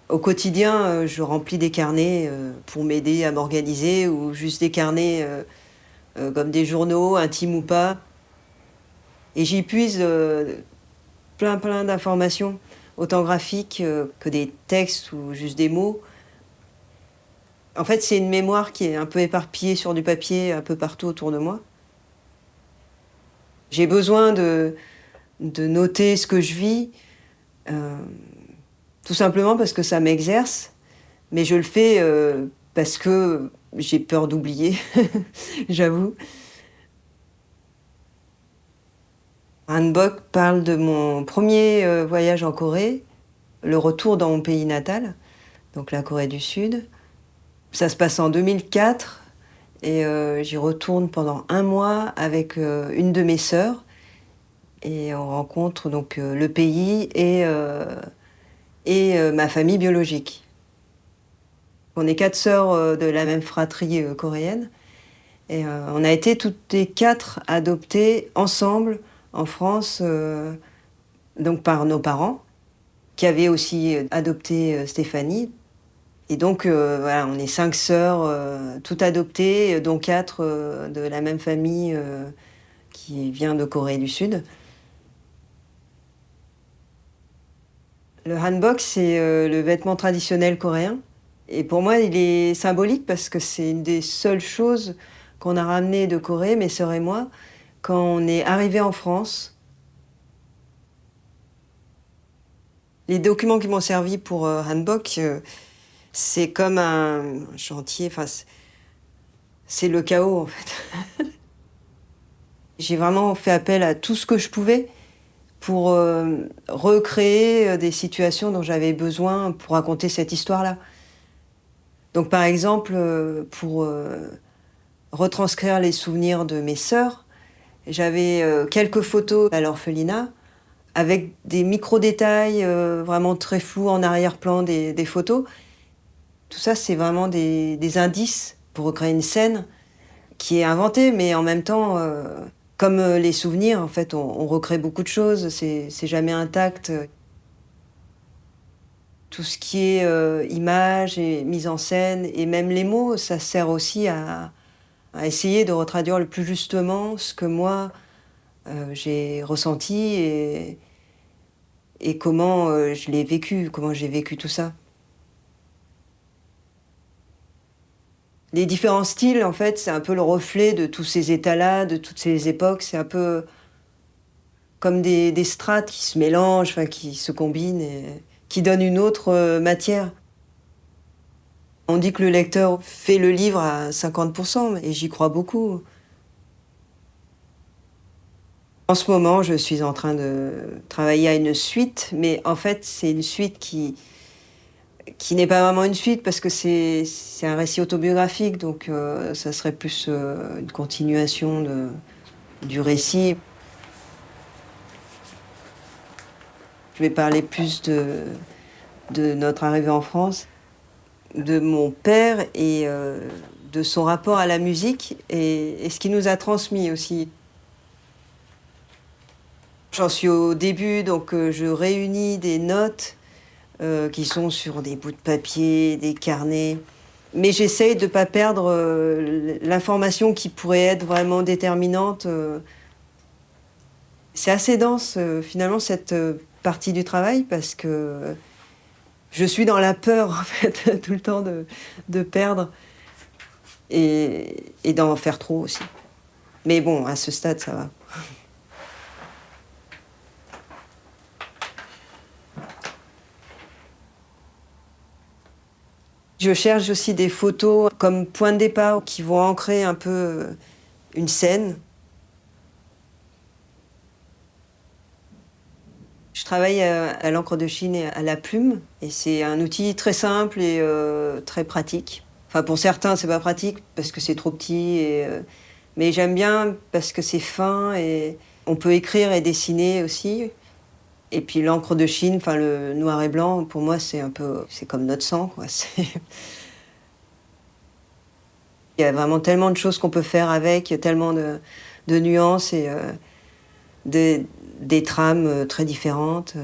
Au quotidien, je remplis des carnets pour m'aider à m'organiser ou juste des carnets comme des journaux, intimes ou pas. Et j'y puise plein d'informations, autant graphiques que des textes ou juste des mots. En fait, c'est une mémoire qui est un peu éparpillée sur du papier un peu partout autour de moi. J'ai besoin de noter ce que je vis, euh, tout simplement parce que ça m'exerce, mais je le fais parce que j'ai peur d'oublier, j'avoue. Hanbok parle de mon premier voyage en Corée, le retour dans mon pays natal, donc la Corée du Sud. Ça se passe en 2004 et j'y retourne pendant un mois avec une de mes sœurs et on rencontre donc le pays et ma famille biologique. On est quatre sœurs de la même fratrie coréenne et on a été toutes les quatre adoptées ensemble en France, donc par nos parents, qui avaient aussi adopté Stéphanie. Et donc, voilà, on est cinq sœurs, toutes adoptées, dont quatre de la même famille qui vient de Corée du Sud. Le hanbok, c'est le vêtement traditionnel coréen. Et pour moi, il est symbolique parce que c'est une des seules choses qu'on a ramenées de Corée, mes sœurs et moi, quand on est arrivés en France. Les documents qui m'ont servi pour hanbok, c'est comme un chantier, enfin, c'est le chaos en fait. J'ai vraiment fait appel à tout ce que je pouvais pour recréer des situations dont j'avais besoin pour raconter cette histoire-là. Donc par exemple, pour retranscrire les souvenirs de mes sœurs, j'avais quelques photos à l'orphelinat avec des micro-détails vraiment très flous en arrière-plan des photos. Tout ça, c'est vraiment des indices pour recréer une scène qui est inventée, mais en même temps, comme les souvenirs, en fait, on recrée beaucoup de choses, c'est jamais intact. Tout ce qui est image et mise en scène, et même les mots, ça sert aussi à essayer de retraduire le plus justement ce que moi, j'ai ressenti et comment je l'ai vécu, comment j'ai vécu tout ça. Les différents styles, en fait, c'est un peu le reflet de tous ces états-là, de toutes ces époques. C'est un peu comme des strates qui se mélangent, enfin, qui se combinent et qui donnent une autre matière. On dit que le lecteur fait le livre à 50%, et j'y crois beaucoup. En ce moment, je suis en train de travailler à une suite, mais en fait, c'est une suite qui n'est pas vraiment une suite parce que c'est un récit autobiographique, donc ça serait plus une continuation du récit. Je vais parler plus de notre arrivée en France, de mon père et de son rapport à la musique et ce qu'il nous a transmis aussi. J'en suis au début, donc je réunis des notes qui sont sur des bouts de papier, des carnets. Mais j'essaye de ne pas perdre l'information qui pourrait être vraiment déterminante. C'est assez dense, finalement, cette partie du travail, parce que je suis dans la peur, en fait, tout le temps de perdre et d'en faire trop aussi. Mais bon, à ce stade, ça va. Je cherche aussi des photos comme point de départ qui vont ancrer un peu une scène. Je travaille à l'encre de Chine et à la plume, et c'est un outil très simple et très pratique. Enfin, pour certains, c'est pas pratique parce que c'est trop petit, mais j'aime bien parce que c'est fin et on peut écrire et dessiner aussi. Et puis l'encre de Chine, enfin le noir et blanc, pour moi, c'est un peu, c'est comme notre sang, quoi. Il y a vraiment tellement de choses qu'on peut faire avec, tellement de nuances et des trames très différentes.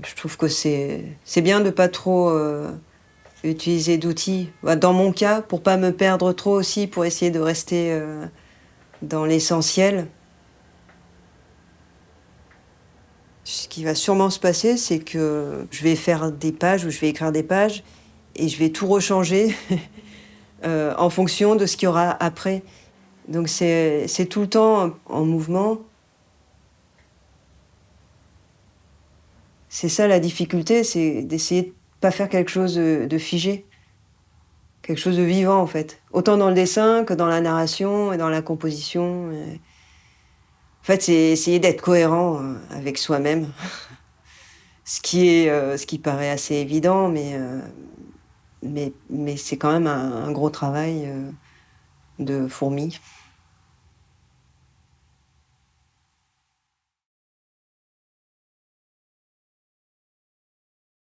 Je trouve que c'est bien de pas trop utiliser d'outils. Bah, dans mon cas, pour pas me perdre trop aussi, pour essayer de rester dans l'essentiel. Ce qui va sûrement se passer, c'est que je vais faire des pages ou je vais écrire des pages et je vais tout rechanger en fonction de ce qu'il y aura après. Donc c'est tout le temps en mouvement. C'est ça la difficulté, c'est d'essayer de pas faire quelque chose de figé, quelque chose de vivant en fait. Autant dans le dessin que dans la narration et dans la composition. En fait, c'est essayer d'être cohérent avec soi-même, ce qui paraît assez évident, mais c'est quand même un gros travail de fourmi.